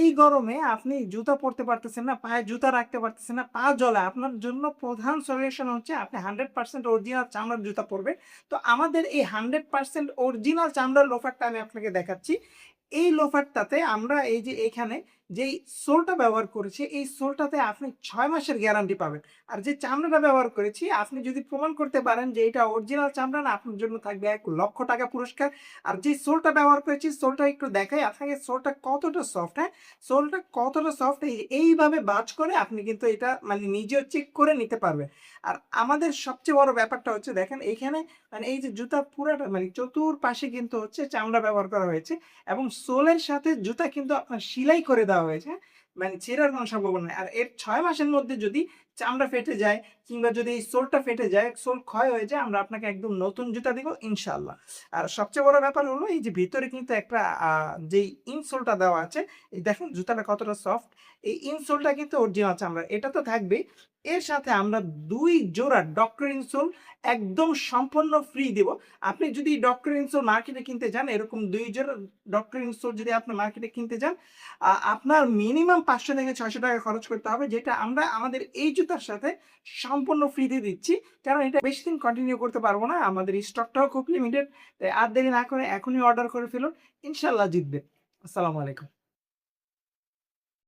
এই গরমে আপনি জুতা পরতে পারতেছেন না, পায়ে জুতা রাখতে পারতেছেন না, পা জ্বলায়। আপনার জন্য প্রধান সলিউশন হচ্ছে আপনি 100% অরিজিনাল চামড়ার জুতা পরবেন। তো আমাদের এই 100% অরিজিনাল চামড়ার লোফারটা আমি আপনাকে দেখাচ্ছি। এই লোফারটাতে আমরা এই যে এখানে যেই সোলটা ব্যবহার করেছি, এই সোলটাতে আপনি ৬ মাসের গ্যারান্টি পাবেন। আর যে চামড়াটা ব্যবহার করেছি, আপনি যদি প্রমাণ করতে পারেন যে এটা অরিজিনাল চামড়া না, আপনার জন্য থাকবে ৳১,০০,০০০ পুরস্কার। আর যে সোলটা ব্যবহার করেছি, সোলটা একটু দেখাই আপনাকে সোলটা কতটা সফট, হ্যাঁ? সোলটা কতটা সফট এইভাবে বাজ করে আপনি কিন্তু এটা মানে নিজেও চেক করে নিতে পারবেন। আর আমাদের সবচেয়ে বড় ব্যাপারটা হচ্ছে দেখেন এইখানে মানে এই যে জুতা পুরাটা মানে চতুর্পাশে কিন্তু হচ্ছে চামড়া ব্যবহার করা হয়েছে এবং সোলের সাথে জুতা কিন্তু আপনার সেলাই করে দেওয়া হয়েছে। হ্যাঁ? মানে ছেঁড়ার কোনো সম্ভাবনা নেই। আর এর ৬ মাসের মধ্যে যদি চামড়া ফেটে যায় কিংবা যদি এই সোলটা ফেটে যায়, সোল ক্ষয় হয়ে যায়, আমরা আপনাকে একদম নতুন জুতা দিব ইনশাআল্লাহ। আর সবচেয়ে বড় ব্যাপার হলো এই যে ভিতরে কিন্তু একটা যেই ইনসোলটা দেওয়া আছে, এই দেখেন জুতাটা কতটা সফট। এই ইনসোলটা কিন্তু অরিজিনাল চামড়ার। এটা তো থাকবেই। এর সাথে আমরা ২ জোড়া ডক্টর ইনসোল একদম সম্পূর্ণ ফ্রি দিব। আপনি যদি ডক্টর ইনসোল মার্কেটে কিনতে যান, এরকম ২ জোড়া ডক্টর ইনসোল যদি আপনি মার্কেটে কিনতে যান, আপনার মিনিমাম ৳৫০০ থেকে ৳৬০০ খরচ করতে হবে, যেটা আমরা আমাদের এই জুতার সাথে সম্পূর্ণ ফ্রিতে দিচ্ছি। কারণ এটা বেশিদিন কন্টিনিউ করতে পারব না। আমাদের স্টকটাও খুব লিমিটেড। তাই আর দেরি না করে এখনই অর্ডার করে ফেলুন। ইনশাআল্লাহ জিতবেন। আসসালামু আলাইকুম।